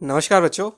नमस्कार बच्चों।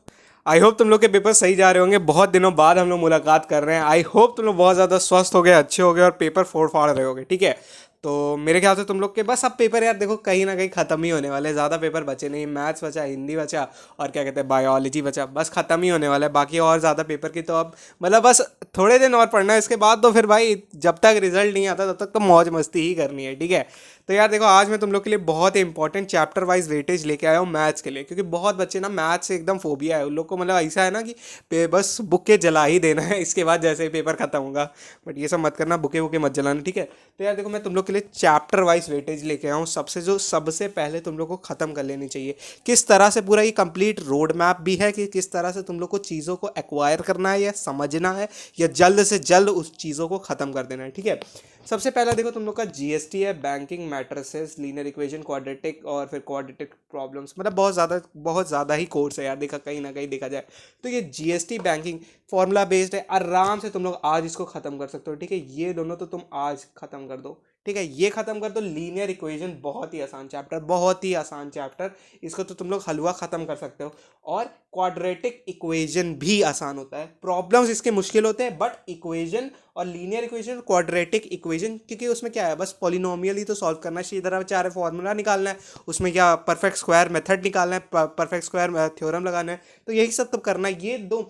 I hope तुम लोग के पेपर सही जा रहे होंगे। बहुत दिनों बाद हम लोग मुलाकात कर रहे हैं। आई होप तुम लोग बहुत ज़्यादा स्वस्थ हो गए, अच्छे हो गए और पेपर फोड़ फाड़ रहे होगे। ठीक है, तो मेरे ख्याल से तुम लोग के बस अब पेपर यार देखो कहीं ना कहीं ख़त्म ही होने वाले हैं। ज़्यादा पेपर बचे नहीं, मैथ्स बचा, हिंदी बचा और क्या कहते हैं बायोलॉजी बचा, बस ख़त्म ही होने वाला है। बाकी और ज़्यादा पेपर की तो अब मतलब बस थोड़े दिन और पढ़ना है। इसके बाद तो फिर भाई जब तक रिजल्ट नहीं आता तब तक तो मौज मस्ती ही करनी है। ठीक है, तो यार देखो आज मैं तुम लोग के लिए बहुत ही इंपॉर्टेंट चैप्टर वाइज वेटेज लेके आया हूँ मैथ्स के लिए, क्योंकि बहुत बच्चे ना मैथ्स से एकदम फोबिया है उन लोग को। मतलब ऐसा है ना कि बस बुक के जला ही देना है इसके बाद जैसे ही पेपर खत्म होगा। बट ये सब मत करना, बुके वुके मत जलाना। ठीक है, तो यार देखो मैं तुम लोग के लिए चैप्टर वाइज वेटेज लेके आया हूँ। सबसे पहले तुम लोग को ख़त्म कर लेनी चाहिए किस तरह से पूरा ये कंप्लीट रोड मैप भी है कि किस तरह से तुम लोग को चीज़ों को एक्वायर करना है या समझना है या जल्द से जल्द उस चीज़ों को ख़त्म कर देना है। ठीक है, सबसे पहला देखो तुम लोग का जीएसटी है, banking matrices, linear equation, quadratic और फिर क्वाड्रेटिक प्रॉब्लम्स। मतलब बहुत ज़्यादा ही कोर्स है यार, देखा कहीं ना कहीं देखा जाए तो ये जीएसटी बैंकिंग फॉर्मूला बेस्ड है। आराम से तुम लोग आज इसको ख़त्म कर सकते हो। ठीक है, ये दोनों तो तुम आज ख़त्म कर दो। ठीक है, ये खत्म कर दो। लीनियर इक्वेशन बहुत ही आसान चैप्टर, बहुत ही आसान चैप्टर, इसको तो तुम लोग हलवा खत्म कर सकते हो। और क्वाड्रेटिक इक्वेशन भी आसान होता है, प्रॉब्लम्स इसके मुश्किल होते हैं बट इक्वेशन और लीनियर इक्वेशन और क्वाड्रेटिक इक्वेशन, क्योंकि उसमें क्या है बस पॉलिनोमियल ही तो सॉल्व करना है, इधर चार फॉर्मूला निकालना है, उसमें क्या परफेक्ट स्क्वायर मेथड निकालना है, परफेक्ट स्क्वायर थ्योरम लगाना है, तो यही सब तो करना है ये दो।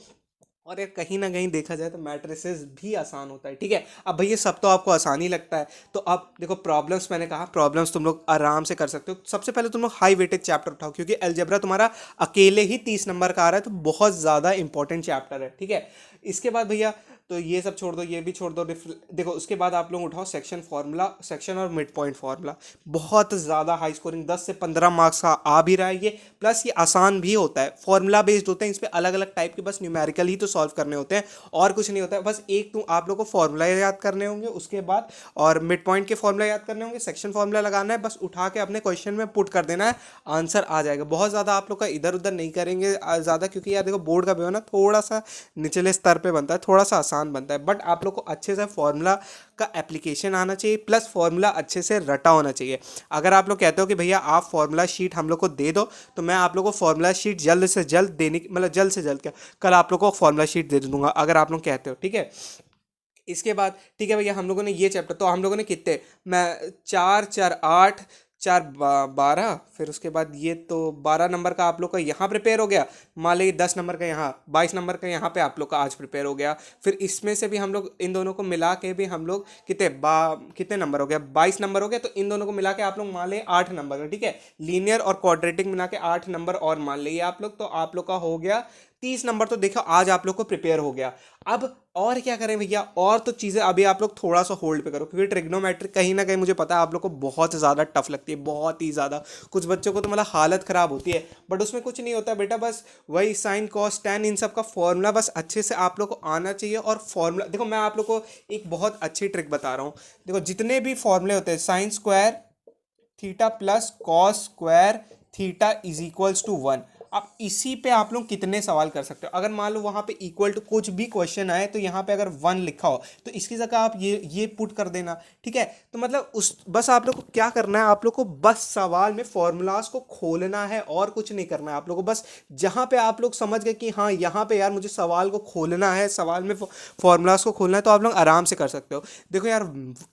और यार कहीं ना कहीं देखा जाए तो मैट्रिसेस भी आसान होता है। ठीक है, अब भैया सब तो आपको आसान ही लगता है, तो अब देखो प्रॉब्लम्स, मैंने कहा प्रॉब्लम्स तुम लोग आराम से कर सकते हो। सबसे पहले तुम लोग हाई वेटेज चैप्टर उठाओ, क्योंकि अलजेब्रा तुम्हारा अकेले ही 30 नंबर का आ रहा है, तो बहुत ज़्यादा इंपॉर्टेंट चैप्टर है। ठीक है, इसके बाद भैया तो ये सब छोड़ दो, ये भी छोड़ दो। देखो उसके बाद आप लोग उठाओ सेक्शन फार्मूला, सेक्शन और मिड पॉइंट फार्मूला। बहुत ज़्यादा हाई स्कोरिंग, 10 से 15 मार्क्स का आ भी रहा है ये, प्लस ये आसान भी होता है, फॉर्मूला बेस्ड होते हैं, इस पर अलग अलग टाइप के बस न्यूमेरिकल ही तो सॉल्व करने होते हैं और कुछ नहीं होता है। बस एक तो आप लोग को फॉर्मूला याद करने होंगे, उसके बाद और मिड पॉइंट के फॉर्मूला याद करने होंगे, सेक्शन फॉर्मूला लगाना है, बस उठा के अपने क्वेश्चन में पुट कर देना है, आंसर आ जाएगा। बहुत ज़्यादा आप लोग का इधर उधर नहीं करेंगे ज़्यादा, क्योंकि यार देखो बोर्ड का पेपर ना थोड़ा सा निचले स्तर पे बनता है, थोड़ा सा आसान बनता है, बट आप लोग को अच्छे से फॉर्मूला का एप्लीकेशन आना चाहिए, प्लस फॉर्मूला अच्छे से रटा होना चाहिए। अगर आप लोग कहते हो कि भैया आप फॉर्मूला शीट हम लोग को दे दो, तो मैं आप लोग को फॉर्मूला शीट जल्द से जल्द देने, मतलब जल्द से जल्द क्या, कल आप लोग को फॉर्मूला शीट दे दूंगा अगर आप लोग कहते हो। ठीक है, इसके बाद ठीक है भैया हम लोगों ने ये चैप्टर, तो हम लोगों ने कितने, मैं 4 4 8 4 12, फिर उसके बाद ये तो 12 नंबर का आप लोग का यहाँ प्रिपेयर हो गया। मान लीजिए 10 नंबर का यहाँ, 22 नंबर का यहाँ पे आप लोग का आज प्रिपेयर हो गया। फिर इसमें से भी हम लोग इन दोनों को मिला के भी हम लोग कितने नंबर हो गया, 22 नंबर हो गया, तो इन दोनों को मिला के आप लोग मान लें 8 नंबर का। ठीक है, लीनियर और क्वाड्रेटिक मिला के 8 नंबर और मान लीजिए आप लोग, तो आप लोग का हो गया 30 नंबर। तो देखो आज आप लोग को प्रिपेयर हो गया। अब और क्या करें भैया, और तो चीज़ें अभी आप लोग थोड़ा सा होल्ड पे करो, क्योंकि ट्रिग्नोमेट्रिक कहीं ना कहीं मुझे पता है आप लोग को बहुत ज़्यादा टफ लगती है, बहुत ही ज़्यादा। कुछ बच्चों को तो मतलब हालत ख़राब होती है, बट उसमें कुछ नहीं होता बेटा, बस वही साइन कॉस टैन इन सब का फॉर्मूला बस अच्छे से आप लोग को आना चाहिए। और फॉर्मूला देखो मैं आप लोग को एक बहुत अच्छी ट्रिक बता रहा हूँ। देखो जितने भी फॉर्मूले होते हैं, sine square theta plus cos square theta is equals to 1, आप इसी पे आप लोग कितने सवाल कर सकते हो। अगर मान लो वहाँ पे इक्वल टू कुछ भी क्वेश्चन आए, तो यहाँ पे अगर 1 लिखा हो तो इसकी जगह आप ये पुट कर देना। ठीक है, तो मतलब उस बस आप लोग को क्या करना है, आप लोग को बस सवाल में फॉर्मूलाज को खोलना है और कुछ नहीं करना है। आप लोग को बस जहाँ पे आप लोग समझ गए कि हाँ यहाँ पे यार मुझे सवाल को खोलना है, सवाल में फॉर्मूलाज को खोलना है, तो आप लोग आराम से कर सकते हो। देखो यार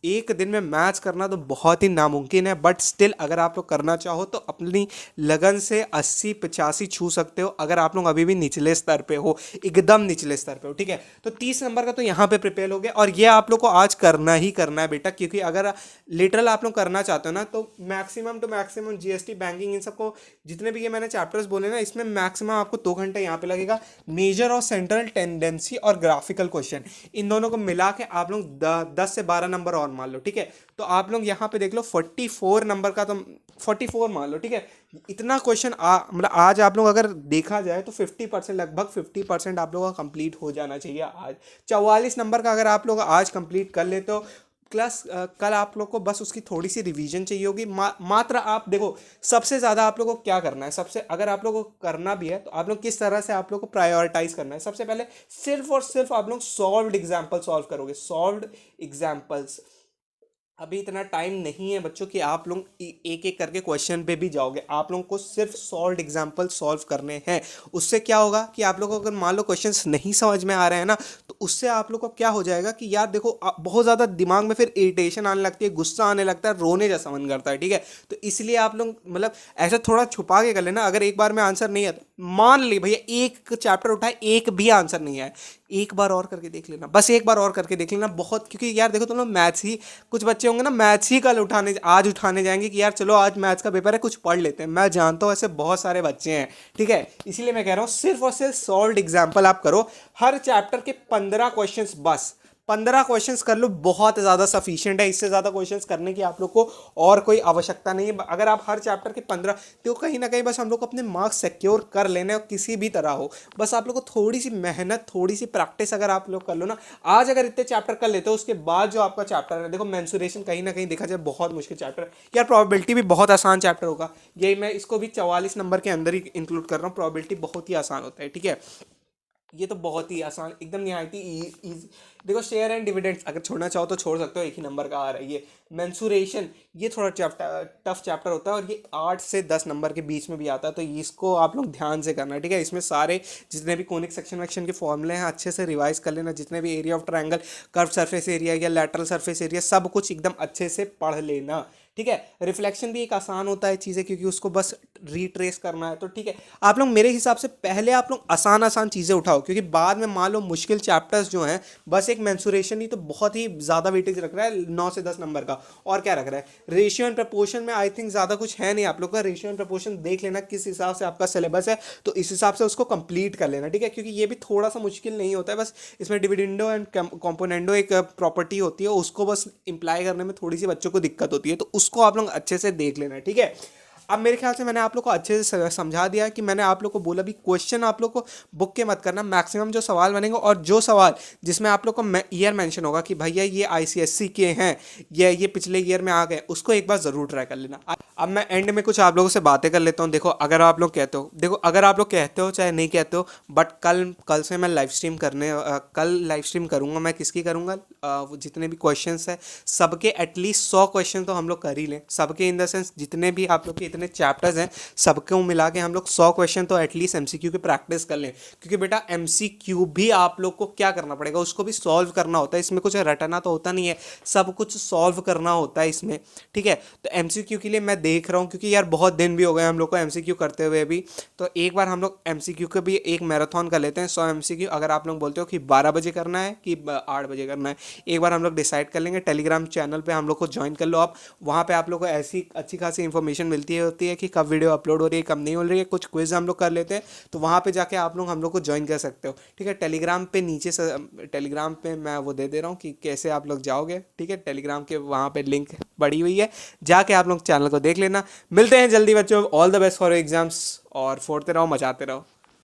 एक दिन में मैथ्स करना तो बहुत ही नामुमकिन है, बट स्टिल अगर आप लोग करना चाहो तो अपनी लगन से 80 85 छू सकते हो, अगर आप लोग अभी भी निचले स्तर पे हो, एकदम निचले स्तर पे हो। ठीक है, तो 30 नंबर का तो यहाँ पे प्रिपेयर हो गया, और ये आप लोग को आज करना ही करना है बेटा, क्योंकि अगर लिटरल आप लोग करना चाहते हो ना, तो maximum to maximum GST banking इन सबको जितने भी ये मैंने चैप्टर्स बोले ना, इसमें मैक्सिमम आपको 2 घंटे यहाँ पे लगेगा। मेजर और सेंट्रल टेंडेंसी और ग्राफिकल क्वेश्चन, इन दोनों को मिला के आप लोग 10 से 12 नंबर और मान लो। ठीक है, तो आप लोग यहाँ पे देख लो 44 नंबर का, तो 44 मान लो। ठीक है, इतना क्वेश्चन मतलब आज आप लोग अगर देखा जाए तो 50%, लगभग 50% आप लोगों का कंप्लीट हो जाना चाहिए आज। 44 नंबर का अगर आप लोग आज कंप्लीट कर लेते हो, प्लस कल आप लोग को बस उसकी थोड़ी सी रिवीजन चाहिए होगी। मात्र आप देखो सबसे ज़्यादा आप लोग को क्या करना है, सबसे अगर आप लोग को करना भी है तो आप लोग किस तरह से आप लोग को प्रायोरिटाइज करना है। सबसे पहले सिर्फ और सिर्फ आप लोग सॉल्व्ड एग्जाम्पल सॉल्व करोगे, सॉल्व्ड एग्जाम्पल्स। अभी इतना टाइम नहीं है बच्चों कि आप लोग एक एक करके क्वेश्चन पे भी जाओगे। आप लोगों को सिर्फ सॉल्व एग्जाम्पल सॉल्व करने हैं। उससे क्या होगा कि आप लोगों को अगर मान लो क्वेश्चंस नहीं समझ में आ रहे हैं ना, तो उससे आप लोग को क्या हो जाएगा कि यार देखो बहुत ज़्यादा दिमाग में फिर इरिटेशन आने लगती है, गुस्सा आने लगता है, रोने जैसा मन करता है, ठीक है। तो इसलिए आप लोग मतलब ऐसा थोड़ा छुपा के कर लेना। अगर एक बार में आंसर नहीं आता, मान ली भैया एक चैप्टर उठाए, एक भी आंसर नहीं आया, एक बार और करके देख लेना, बस एक बार और करके देख लेना बहुत। क्योंकि यार देखो तुम लोग मैथ्स ही, कुछ बच्चे होंगे ना मैथ्स ही कल उठाने आज उठाने जाएंगे कि यार चलो आज मैथ्स का पेपर है कुछ पढ़ लेते हैं। मैं जानता हूँ ऐसे बहुत सारे बच्चे हैं, ठीक है। इसीलिए मैं कह रहा हूँ सिर्फ और सिर्फ सॉल्व एग्जाम्पल आप करो। हर चैप्टर के 15 क्वेश्चंस, बस 15 क्वेश्चंस कर लो, बहुत ज़्यादा सफिशिएंट है। इससे ज़्यादा क्वेश्चंस करने की आप लोग को और कोई आवश्यकता नहीं है। अगर आप हर चैप्टर के 15, तो कहीं ना कहीं बस हम लोग को अपने मार्क्स सिक्योर कर लेने और किसी भी तरह हो, बस आप लोग को थोड़ी सी मेहनत, थोड़ी सी प्रैक्टिस अगर आप लोग कर लो ना, आज अगर इतने चैप्टर कर लेते हो, उसके बाद जो आपका चैप्टर है, देखो मेंसुरेशन कहीं ना कहीं देखा जाए बहुत मुश्किल चैप्टर है यार। प्रोबेबिलिटी भी बहुत आसान चैप्टर होगा, यही मैं इसको भी 44 नंबर के अंदर ही इंक्लूड कर रहा हूँ। प्रोबेबिलिटी बहुत ही आसान होता है, ठीक है। ये तो बहुत ही आसान, एकदम निहायत ही इजी। देखो शेयर एंड डिविडेंड्स अगर छोड़ना चाहो तो छोड़ सकते हो, एक ही नंबर का आ रहा है। ये मेंसुरेशन, ये थोड़ा टफ चैप्टर होता है और ये 8 से 10 नंबर के बीच में भी आता है, तो इसको आप लोग ध्यान से करना, ठीक है। इसमें सारे जितने भी कोनिक सेक्शन वेक्शन के फॉर्मूले हैं अच्छे से रिवाइज कर लेना। जितने भी area of triangle, curve surface area या लैटरल सरफेस एरिया, सब कुछ एकदम अच्छे से पढ़ लेना, ठीक है। रिफ्लेक्शन भी एक आसान होता है चीज़ें, क्योंकि उसको बस रिट्रेस करना है, तो ठीक है। आप लोग मेरे हिसाब से पहले आप लोग आसान आसान चीज़ें उठाओ, क्योंकि बाद में मान लो मुश्किल चैप्टर्स जो हैं, बस एक मेंसुरेशन ही तो बहुत ही ज़्यादा वेटेज रख रहा है 9 से 10 नंबर का, और क्या रख रहा है। रेशियो एंड प्रपोर्शन में आई थिंक ज़्यादा कुछ है नहीं आप लोग का। रेशियो एंड प्रपोर्शन देख लेना किस हिसाब से आपका सिलेबस है, तो इस हिसाब से उसको कंप्लीट कर लेना, ठीक है। क्योंकि ये भी थोड़ा सा मुश्किल नहीं होता है, बस इसमें डिविडेंडो एंड कॉम्पोनेंडो एक प्रॉपर्टी होती है, उसको बस इंप्लाई करने में थोड़ी सी बच्चों को दिक्कत होती है, तो उसको आप लोग अच्छे से देख लेना, ठीक है। अब मेरे ख्याल से मैंने आप लोग को अच्छे से समझा दिया है कि मैंने आप लोग को बोला भी क्वेश्चन आप लोग को बुक के मत करना, मैक्सिमम जो सवाल बनेंगे और जो सवाल जिसमें आप लोग को ईयर मेंशन होगा कि भैया ये आईसीएससी के हैं, ये पिछले ईयर में आ गए, उसको एक बार ज़रूर ट्राई कर लेना। अब मैं एंड में कुछ आप लोगों से बातें कर लेता हूँ। देखो अगर आप लोग कहते हो, देखो अगर आप लोग कहते हो चाहे नहीं कहते हो, बट कल से मैं लाइव स्ट्रीम कल लाइव स्ट्रीम करूँगा। मैं किसकी करूँगा, जितने भी क्वेश्चंस हैं सबके एटलीस्ट 100 क्वेश्चन तो हम लोग कर ही लें। सबके इन द सेंस जितने भी आप लोग के इतने चैप्टर्स हैं, सबको मिला के हम लोग 100 क्वेश्चन तो एटलीस्ट एमसीक्यू की प्रैक्टिस कर लें। क्योंकि बेटा एमसीक्यू भी आप लोग को क्या करना पड़ेगा, उसको भी सॉल्व करना होता है। इसमें कुछ रटना तो होता नहीं है, सब कुछ सॉल्व करना होता है इसमें, ठीक है। तो एमसीक्यू के लिए मैं देख रहा हूँ, क्योंकि यार बहुत दिन भी हो गए हम लोग को एमसीक्यू करते हुए भी, तो एक बार हम लोग एमसीक्यू का भी एक मैराथन कर लेते हैं 100 एमसीक्यू। अगर आप लोग बोलते हो कि 12 बजे करना है कि 8 बजे करना है, एक बार हम लोग डिसाइड कर लेंगे। टेलीग्राम चैनल पे हम लोग को ज्वाइन कर लो आप, वहाँ पे आप लोग को ऐसी अच्छी खासी इंफॉर्मेशन मिलती है होती है कि कब वीडियो अपलोड हो रही है कब नहीं हो रही है। कुछ क्विज हम लोग कर लेते हैं, तो वहाँ पे जाके आप लोग हम लोग को ज्वाइन कर सकते हो, ठीक है। टेलीग्राम पे नीचे से टेलीग्राम पे मैं वो दे रहा हूँ कि कैसे आप लोग जाओगे, ठीक है। टेलीग्राम के वहाँ पे लिंक पड़ी हुई है, जाके आप लोग चैनल को देख लेना। मिलते हैं जल्दी बच्चों, all the best for exams, और फोड़ते रहो मचाते रहो।